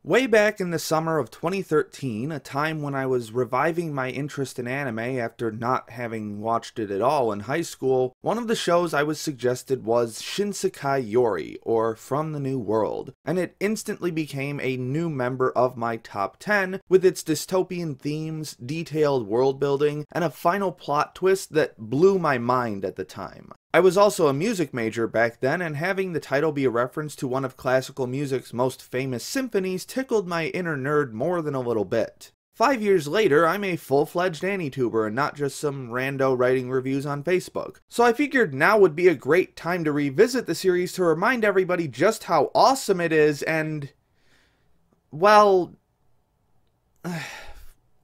Way back in the summer of 2013, a time when I was reviving my interest in anime after not having watched it at all in high school, one of the shows I was suggested was Shinsekai Yori, or From the New World, and it instantly became a new member of my top 10 with its dystopian themes, detailed world building, and a final plot twist that blew my mind at the time. I was also a music major back then, and having the title be a reference to one of classical music's most famous symphonies tickled my inner nerd more than a little bit. 5 years later, I'm a full-fledged AniTuber and not just some rando writing reviews on Facebook. So I figured now would be a great time to revisit the series to remind everybody just how awesome it is and... well...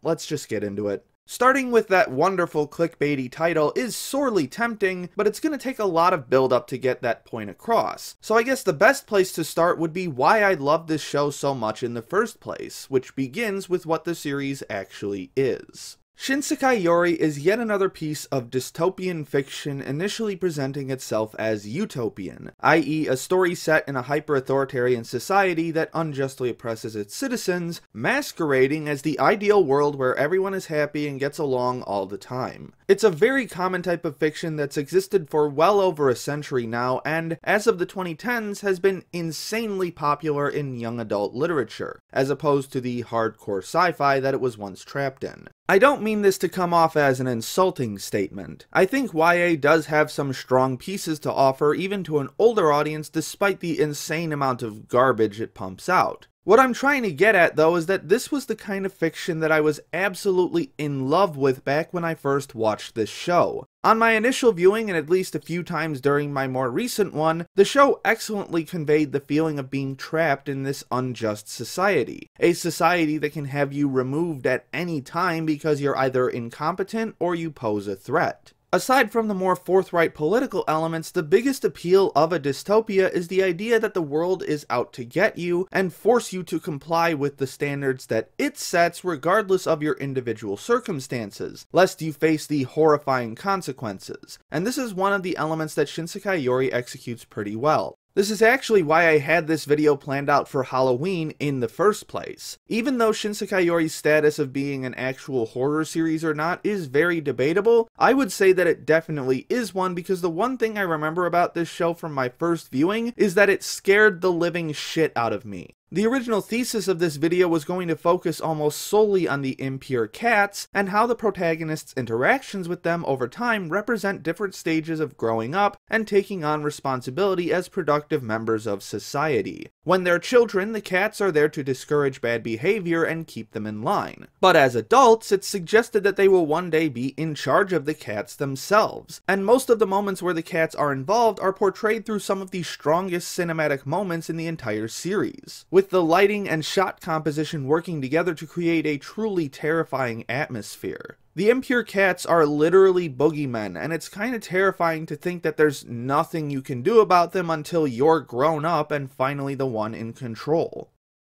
let's just get into it. Starting with that wonderful clickbaity title is sorely tempting, but it's going to take a lot of build-up to get that point across. So I guess the best place to start would be why I love this show so much in the first place, which begins with what the series actually is. Shinsekai Yori is yet another piece of dystopian fiction initially presenting itself as utopian, i.e. a story set in a hyper-authoritarian society that unjustly oppresses its citizens, masquerading as the ideal world where everyone is happy and gets along all the time. It's a very common type of fiction that's existed for well over a century now, and as of the 2010s has been insanely popular in young adult literature, as opposed to the hardcore sci-fi that it was once trapped in. I don't mean this to come off as an insulting statement. I think YA does have some strong pieces to offer even to an older audience despite the insane amount of garbage it pumps out. What I'm trying to get at, though, is that this was the kind of fiction that I was absolutely in love with back when I first watched this show. On my initial viewing, and at least a few times during my more recent one, the show excellently conveyed the feeling of being trapped in this unjust society. A society that can have you removed at any time because you're either incompetent or you pose a threat. Aside from the more forthright political elements, the biggest appeal of a dystopia is the idea that the world is out to get you and force you to comply with the standards that it sets regardless of your individual circumstances, lest you face the horrifying consequences. And this is one of the elements that Shinsekai Yori executes pretty well. This is actually why I had this video planned out for Halloween in the first place. Even though Shinsekai Yori's status of being an actual horror series or not is very debatable, I would say that it definitely is one because the one thing I remember about this show from my first viewing is that it scared the living shit out of me. The original thesis of this video was going to focus almost solely on the impure cats, and how the protagonist's interactions with them over time represent different stages of growing up and taking on responsibility as productive members of society. When they're children, the cats are there to discourage bad behavior and keep them in line. But as adults, it's suggested that they will one day be in charge of the cats themselves, and most of the moments where the cats are involved are portrayed through some of the strongest cinematic moments in the entire series, with the lighting and shot composition working together to create a truly terrifying atmosphere. The impure cats are literally boogeymen, and it's kinda terrifying to think that there's nothing you can do about them until you're grown up and finally the one in control.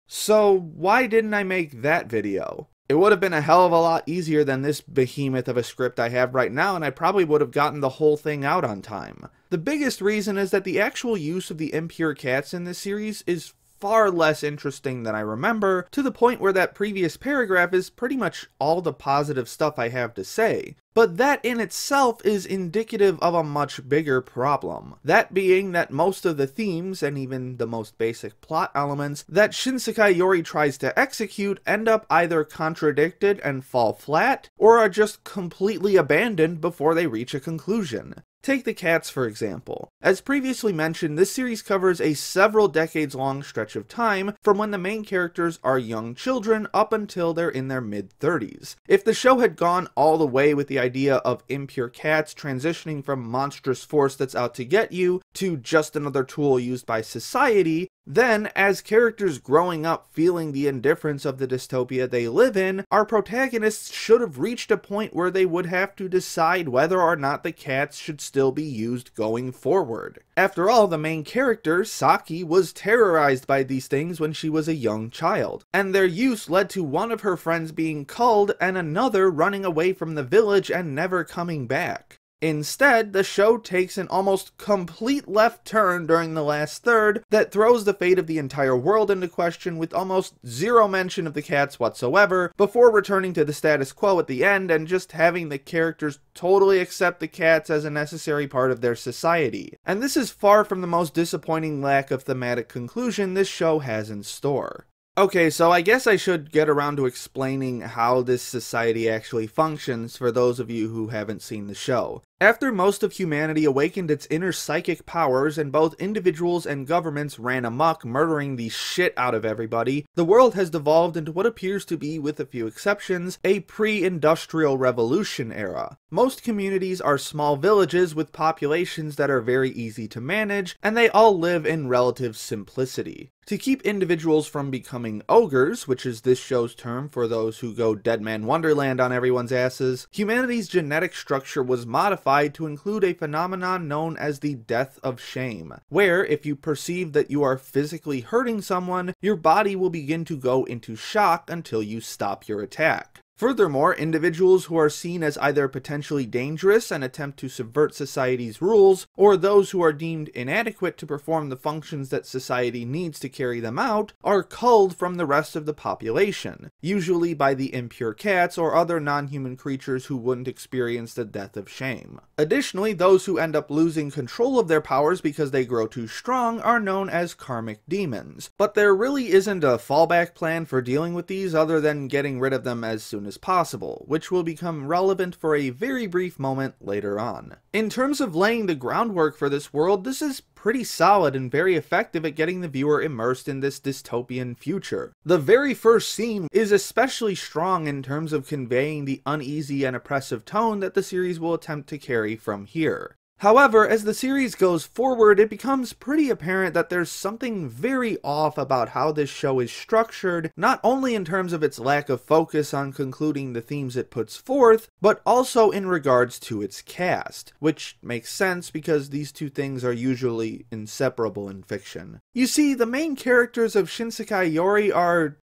So why didn't I make that video? It would have been a hell of a lot easier than this behemoth of a script I have right now, and I probably would have gotten the whole thing out on time. The biggest reason is that the actual use of the impure cats in this series is far less interesting than I remember, to the point where that previous paragraph is pretty much all the positive stuff I have to say. But that in itself is indicative of a much bigger problem. That being that most of the themes, and even the most basic plot elements, that Shinsekai Yori tries to execute end up either contradicted and fall flat, or are just completely abandoned before they reach a conclusion. Take the cats, for example. As previously mentioned, this series covers a several decades-long stretch of time from when the main characters are young children up until they're in their mid-30s. If the show had gone all the way with the idea of impure cats transitioning from monstrous force that's out to get you to just another tool used by society, then, as characters growing up feeling the indifference of the dystopia they live in, our protagonists should have reached a point where they would have to decide whether or not the cats should still be used going forward. After all, the main character, Saki, was terrorized by these things when she was a young child, and their use led to one of her friends being culled and another running away from the village and never coming back. Instead, the show takes an almost complete left turn during the last third that throws the fate of the entire world into question with almost zero mention of the cats whatsoever, before returning to the status quo at the end and just having the characters totally accept the cats as a necessary part of their society. And this is far from the most disappointing lack of thematic conclusion this show has in store. Okay, so I guess I should get around to explaining how this society actually functions for those of you who haven't seen the show. After most of humanity awakened its inner psychic powers and both individuals and governments ran amok, murdering the shit out of everybody, the world has devolved into what appears to be, with a few exceptions, a pre-industrial revolution era. Most communities are small villages with populations that are very easy to manage, and they all live in relative simplicity. To keep individuals from becoming ogres, which is this show's term for those who go Dead Man Wonderland on everyone's asses, humanity's genetic structure was modified to include a phenomenon known as the death of shame, where if you perceive that you are physically hurting someone, your body will begin to go into shock until you stop your attack. Furthermore, individuals who are seen as either potentially dangerous and attempt to subvert society's rules, or those who are deemed inadequate to perform the functions that society needs to carry them out, are culled from the rest of the population, usually by the impure cats or other non-human creatures who wouldn't experience the death of shame. Additionally, those who end up losing control of their powers because they grow too strong are known as karmic demons, but there really isn't a fallback plan for dealing with these other than getting rid of them as soon as possible, which will become relevant for a very brief moment later on. In terms of laying the groundwork for this world, this is pretty solid and very effective at getting the viewer immersed in this dystopian future. The very first scene is especially strong in terms of conveying the uneasy and oppressive tone that the series will attempt to carry from here. However, as the series goes forward, it becomes pretty apparent that there's something very off about how this show is structured, not only in terms of its lack of focus on concluding the themes it puts forth, but also in regards to its cast, which makes sense because these two things are usually inseparable in fiction. You see, the main characters of Shinsekai Yori are,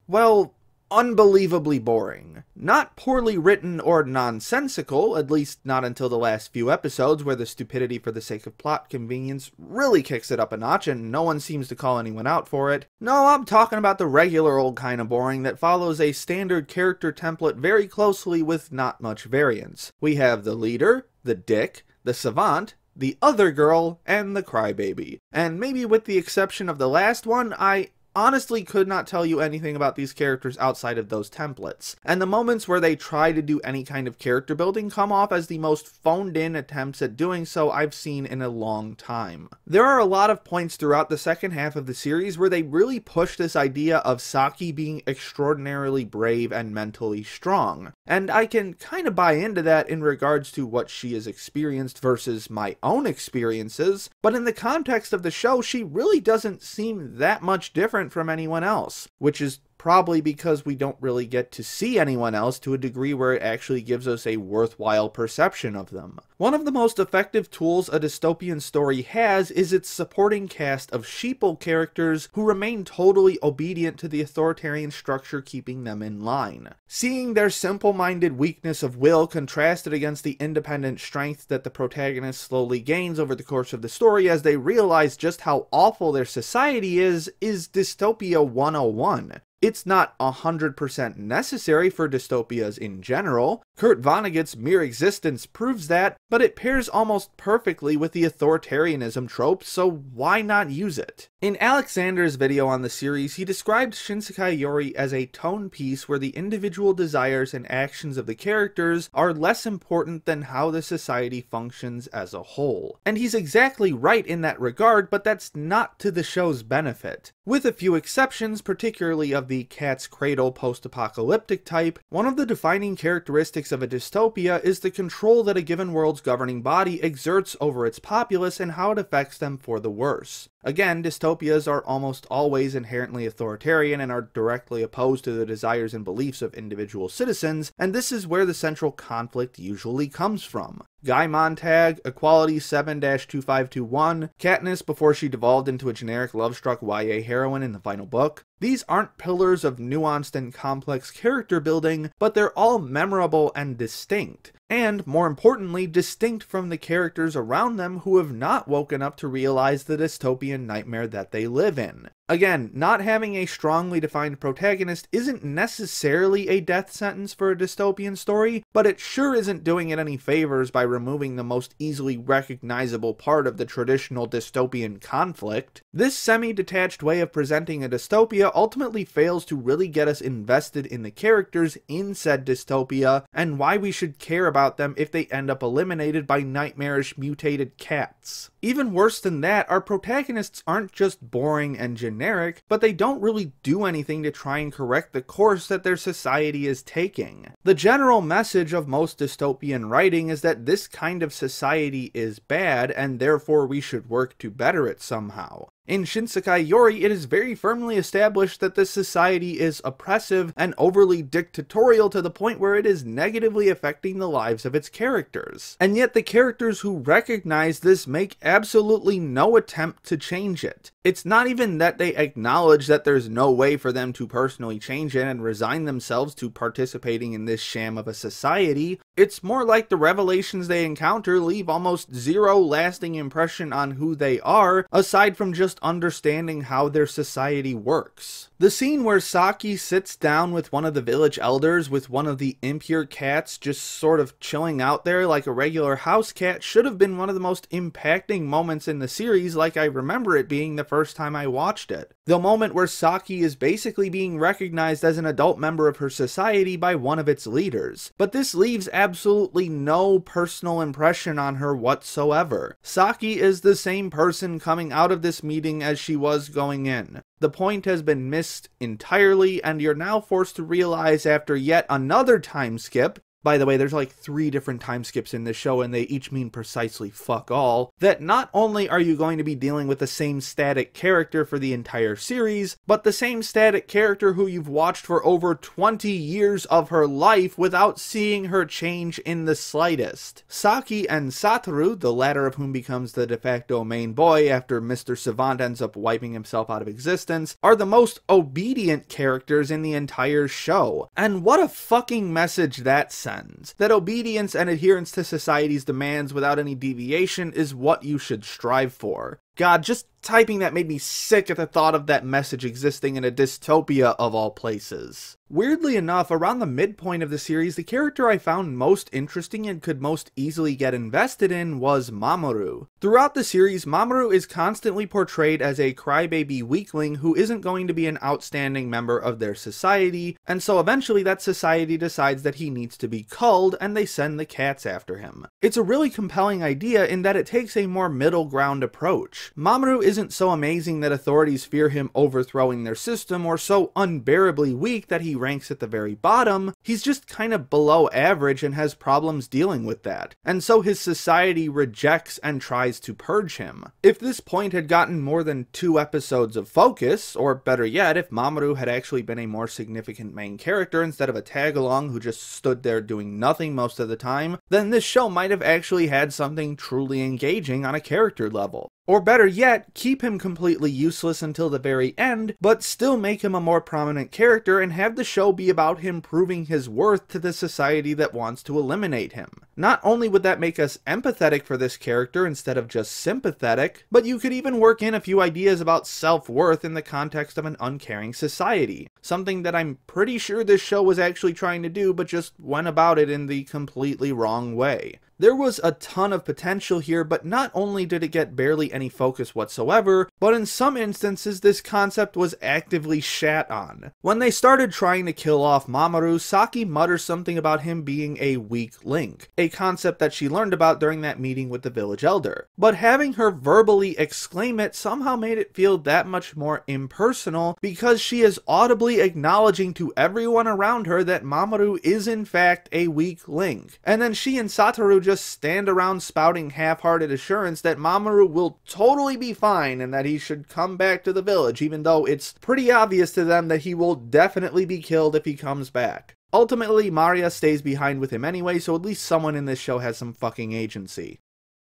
well, unbelievably boring. Not poorly written or nonsensical, at least not until the last few episodes where the stupidity for the sake of plot convenience really kicks it up a notch and no one seems to call anyone out for it. No, I'm talking about the regular old kind of boring that follows a standard character template very closely with not much variance. We have the leader, the dick, the savant, the other girl, and the crybaby. And maybe with the exception of the last one, I honestly could not tell you anything about these characters outside of those templates, and the moments where they try to do any kind of character building come off as the most phoned-in attempts at doing so I've seen in a long time. There are a lot of points throughout the second half of the series where they really push this idea of Saki being extraordinarily brave and mentally strong, and I can kind of buy into that in regards to what she has experienced versus my own experiences, but in the context of the show, she really doesn't seem that much different from anyone else, which is probably because we don't really get to see anyone else to a degree where it actually gives us a worthwhile perception of them. One of the most effective tools a dystopian story has is its supporting cast of sheeple characters who remain totally obedient to the authoritarian structure keeping them in line. Seeing their simple-minded weakness of will contrasted against the independent strength that the protagonist slowly gains over the course of the story as they realize just how awful their society is dystopia 101. It's not 100% necessary for dystopias in general. Kurt Vonnegut's mere existence proves that, but it pairs almost perfectly with the authoritarianism trope, so why not use it? In Alexander's video on the series, he described Shinsekai Yori as a tone piece where the individual desires and actions of the characters are less important than how the society functions as a whole. And he's exactly right in that regard, but that's not to the show's benefit. With a few exceptions, particularly of the cat's cradle post-apocalyptic type, one of the defining characteristics of a dystopia is the control that a given world's governing body exerts over its populace and how it affects them for the worse. Again, dystopias are almost always inherently authoritarian and are directly opposed to the desires and beliefs of individual citizens, and this is where the central conflict usually comes from. Guy Montag, Equality 7-2521, Katniss before she devolved into a generic love-struck YA heroine in the final book. These aren't pillars of nuanced and complex character building, but they're all memorable and distinct. and, more importantly, distinct from the characters around them who have not woken up to realize the dystopian nightmare that they live in. Again, not having a strongly defined protagonist isn't necessarily a death sentence for a dystopian story, but it sure isn't doing it any favors by removing the most easily recognizable part of the traditional dystopian conflict. This semi-detached way of presenting a dystopia ultimately fails to really get us invested in the characters in said dystopia, and why we should care about them if they end up eliminated by nightmarish mutated cats. Even worse than that, our protagonists aren't just boring and generic, but they don't really do anything to try and correct the course that their society is taking. The general message of most dystopian writing is that this kind of society is bad, and therefore we should work to better it somehow. In Shinsekai Yori, it is very firmly established that this society is oppressive and overly dictatorial to the point where it is negatively affecting the lives of its characters. And yet the characters who recognize this make absolutely no attempt to change it. It's not even that they acknowledge that there's no way for them to personally change it and resign themselves to participating in this sham of a society. It's more like the revelations they encounter leave almost zero lasting impression on who they are, aside from just understanding how their society works. The scene where Saki sits down with one of the village elders with one of the impure cats just sort of chilling out there like a regular house cat should have been one of the most impacting moments in the series, like I remember it being the first time I watched it. The moment where Saki is basically being recognized as an adult member of her society by one of its leaders. But this leaves absolutely no personal impression on her whatsoever. Saki is the same person coming out of this meeting as she was going in. The point has been missed entirely, and you're now forced to realize after yet another time skip, by the way, there's like 3 different time skips in this show and they each mean precisely fuck all, that not only are you going to be dealing with the same static character for the entire series, but the same static character who you've watched for over 20 years of her life without seeing her change in the slightest. Saki and Satoru, the latter of whom becomes the de facto main boy after Mr. Savant ends up wiping himself out of existence, are the most obedient characters in the entire show. And what a fucking message that sends. That obedience and adherence to society's demands without any deviation is what you should strive for. God, just typing that made me sick at the thought of that message existing in a dystopia of all places. Weirdly enough, around the midpoint of the series, the character I found most interesting and could most easily get invested in was Mamoru. Throughout the series, Mamoru is constantly portrayed as a crybaby weakling who isn't going to be an outstanding member of their society, and so eventually that society decides that he needs to be culled, and they send the cats after him. It's a really compelling idea in that it takes a more middle ground approach. Mamoru isn't so amazing that authorities fear him overthrowing their system, or so unbearably weak that he ranks at the very bottom. He's just kind of below average and has problems dealing with that, and so his society rejects and tries to purge him. If this point had gotten more than 2 episodes of focus, or better yet, if Mamoru had actually been a more significant main character instead of a tag-along who just stood there doing nothing most of the time, then this show might have actually had something truly engaging on a character level. Or better yet, keep him completely useless until the very end, but still make him a more prominent character and have the show be about him proving his worth to the society that wants to eliminate him. Not only would that make us empathetic for this character instead of just sympathetic, but you could even work in a few ideas about self-worth in the context of an uncaring society. Something that I'm pretty sure this show was actually trying to do, but just went about it in the completely wrong way. There was a ton of potential here, but not only did it get barely any focus whatsoever, but in some instances this concept was actively shat on. When they started trying to kill off Mamoru, Saki mutters something about him being a weak link, a concept that she learned about during that meeting with the village elder. But having her verbally exclaim it somehow made it feel that much more impersonal, because she is audibly acknowledging to everyone around her that Mamoru is in fact a weak link. And then she and Satoru just stand around spouting half-hearted assurance that Mamoru will totally be fine and that he should come back to the village, even though it's pretty obvious to them that he will definitely be killed if he comes back. Ultimately, Maria stays behind with him anyway, so at least someone in this show has some fucking agency.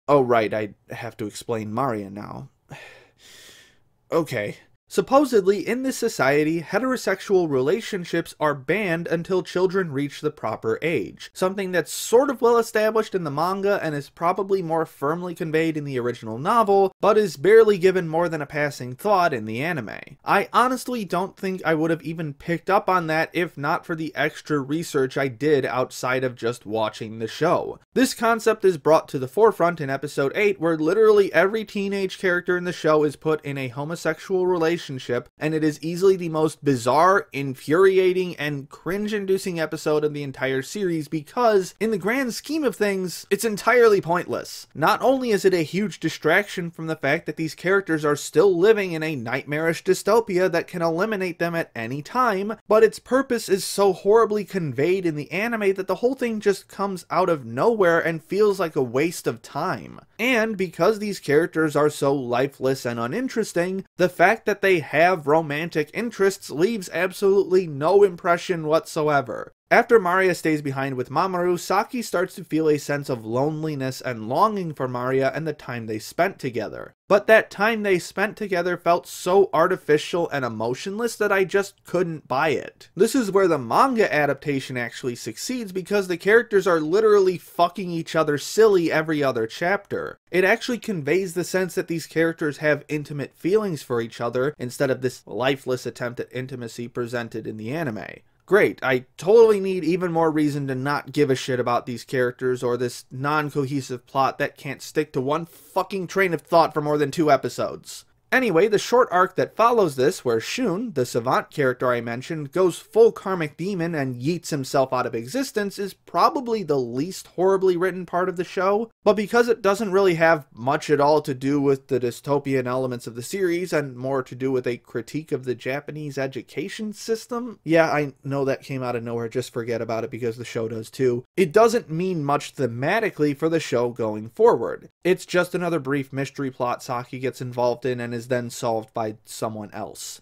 Oh right, I have to explain Maria now. Okay. Supposedly, in this society, heterosexual relationships are banned until children reach the proper age, something that's sort of well established in the manga and is probably more firmly conveyed in the original novel, but is barely given more than a passing thought in the anime. I honestly don't think I would have even picked up on that if not for the extra research I did outside of just watching the show. This concept is brought to the forefront in episode 8, where literally every teenage character in the show is put in a homosexual relationship, and it is easily the most bizarre, infuriating, and cringe-inducing episode of the entire series because, in the grand scheme of things, it's entirely pointless. Not only is it a huge distraction from the fact that these characters are still living in a nightmarish dystopia that can eliminate them at any time, but its purpose is so horribly conveyed in the anime that the whole thing just comes out of nowhere and feels like a waste of time. And because these characters are so lifeless and uninteresting, the fact that they have romantic interests leaves absolutely no impression whatsoever. After Maria stays behind with Mamoru, Saki starts to feel a sense of loneliness and longing for Maria and the time they spent together. But that time they spent together felt so artificial and emotionless that I just couldn't buy it. This is where the manga adaptation actually succeeds because the characters are literally fucking each other silly every other chapter. It actually conveys the sense that these characters have intimate feelings for each other instead of this lifeless attempt at intimacy presented in the anime. Great, I totally need even more reason to not give a shit about these characters or this non-cohesive plot that can't stick to one fucking train of thought for more than 2 episodes. Anyway, the short arc that follows this, where Shun, the savant character I mentioned, goes full karmic demon and yeets himself out of existence, is probably the least horribly written part of the show, but because it doesn't really have much at all to do with the dystopian elements of the series, and more to do with a critique of the Japanese education system, yeah, I know that came out of nowhere, just forget about it because the show does too, it doesn't mean much thematically for the show going forward. It's just another brief mystery plot Saki gets involved in and is then solved by someone else.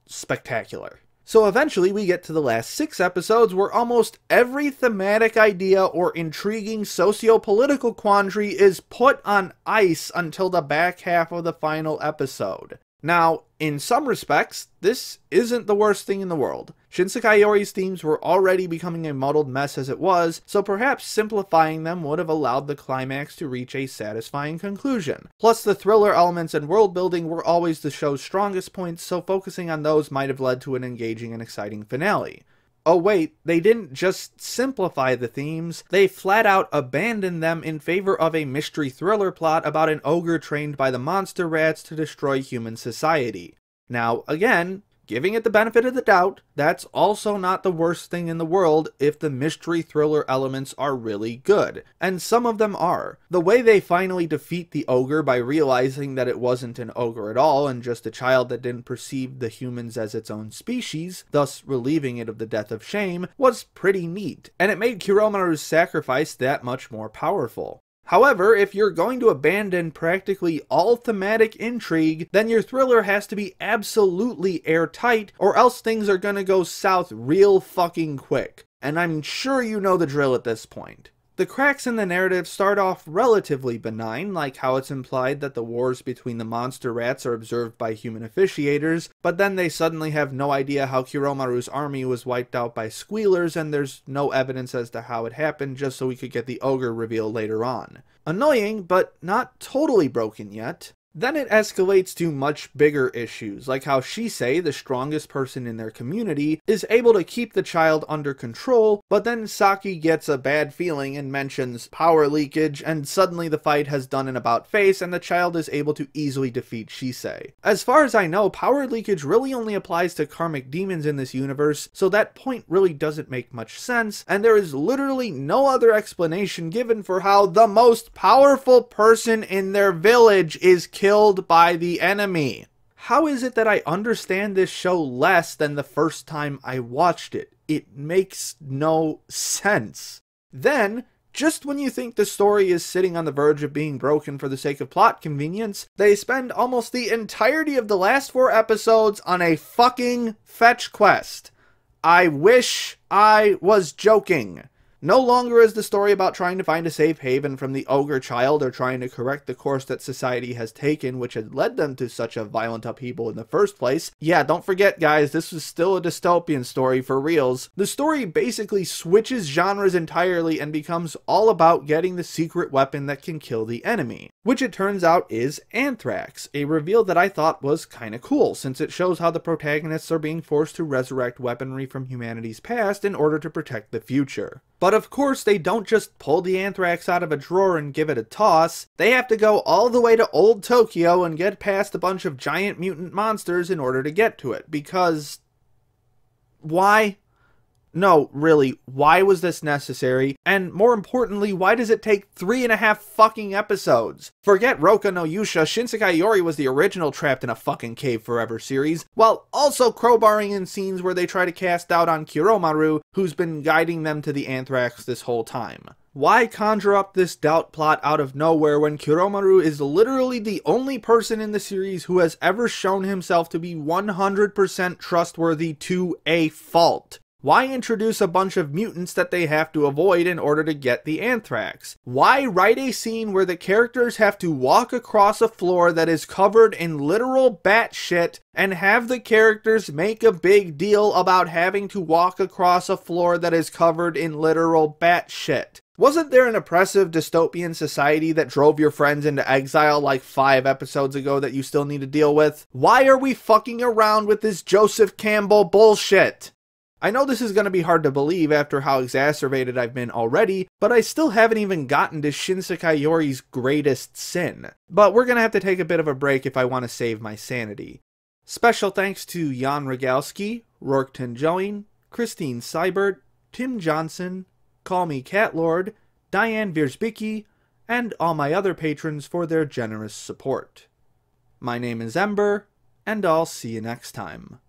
Spectacular. So eventually we get to the last 6 episodes where almost every thematic idea or intriguing socio-political quandary is put on ice until the back half of the final episode. Now, in some respects, this isn't the worst thing in the world. Shinsekai Yori's themes were already becoming a muddled mess as it was, so perhaps simplifying them would have allowed the climax to reach a satisfying conclusion. Plus, the thriller elements and world building were always the show's strongest points, so focusing on those might have led to an engaging and exciting finale. Oh wait, they didn't just simplify the themes, they flat out abandoned them in favor of a mystery thriller plot about an ogre trained by the monster rats to destroy human society. Now, again, giving it the benefit of the doubt, that's also not the worst thing in the world if the mystery thriller elements are really good. And some of them are. The way they finally defeat the ogre by realizing that it wasn't an ogre at all and just a child that didn't perceive the humans as its own species, thus relieving it of the death of shame, was pretty neat. And it made Kiromaru's sacrifice that much more powerful. However, if you're going to abandon practically all thematic intrigue, then your thriller has to be absolutely airtight, or else things are gonna go south real fucking quick. And I'm sure you know the drill at this point. The cracks in the narrative start off relatively benign, like how it's implied that the wars between the monster rats are observed by human officiators, but then they suddenly have no idea how Kiromaru's army was wiped out by squealers, and there's no evidence as to how it happened, just so we could get the ogre reveal later on. Annoying, but not totally broken yet. Then it escalates to much bigger issues, like how Shisei, the strongest person in their community, is able to keep the child under control, but then Saki gets a bad feeling and mentions power leakage, and suddenly the fight has done an about-face and the child is able to easily defeat Shisei. As far as I know, power leakage really only applies to karmic demons in this universe, so that point really doesn't make much sense, and there is literally no other explanation given for how the most powerful person in their village is killed by the enemy. How is it that I understand this show less than the first time I watched it? It makes no sense. Then, just when you think the story is sitting on the verge of being broken for the sake of plot convenience, they spend almost the entirety of the last 4 episodes on a fucking fetch quest. I wish I was joking. No longer is the story about trying to find a safe haven from the ogre child or trying to correct the course that society has taken, which had led them to such a violent upheaval in the first place. Yeah, don't forget guys, this was still a dystopian story for reals. The story basically switches genres entirely and becomes all about getting the secret weapon that can kill the enemy, which it turns out is anthrax, a reveal that I thought was kinda cool, since it shows how the protagonists are being forced to resurrect weaponry from humanity's past in order to protect the future. But of course, they don't just pull the anthrax out of a drawer and give it a toss. They have to go all the way to old Tokyo and get past a bunch of giant mutant monsters in order to get to it, because... why? No, really, why was this necessary? And more importantly, why does it take 3.5 fucking episodes? Forget Roka no Yusha, Shinsekai Yori was the original Trapped in a Fucking Cave Forever series, while also crowbarring in scenes where they try to cast doubt on Kiromaru, who's been guiding them to the anthrax this whole time. Why conjure up this doubt plot out of nowhere when Kiromaru is literally the only person in the series who has ever shown himself to be 100% trustworthy to a fault? Why introduce a bunch of mutants that they have to avoid in order to get the anthrax? Why write a scene where the characters have to walk across a floor that is covered in literal bat shit and have the characters make a big deal about having to walk across a floor that is covered in literal bat shit? Wasn't there an oppressive dystopian society that drove your friends into exile like 5 episodes ago that you still need to deal with? Why are we fucking around with this Joseph Campbell bullshit? I know this is going to be hard to believe after how exacerbated I've been already, but I still haven't even gotten to Shinsekai Yori's greatest sin. But we're going to have to take a bit of a break if I want to save my sanity. Special thanks to Jan Rogalski, Rourketon Joing, Christine Seibert, Tim Johnson, Call Me Catlord, Diane Wierzbicki, and all my other patrons for their generous support. My name is Ember, and I'll see you next time.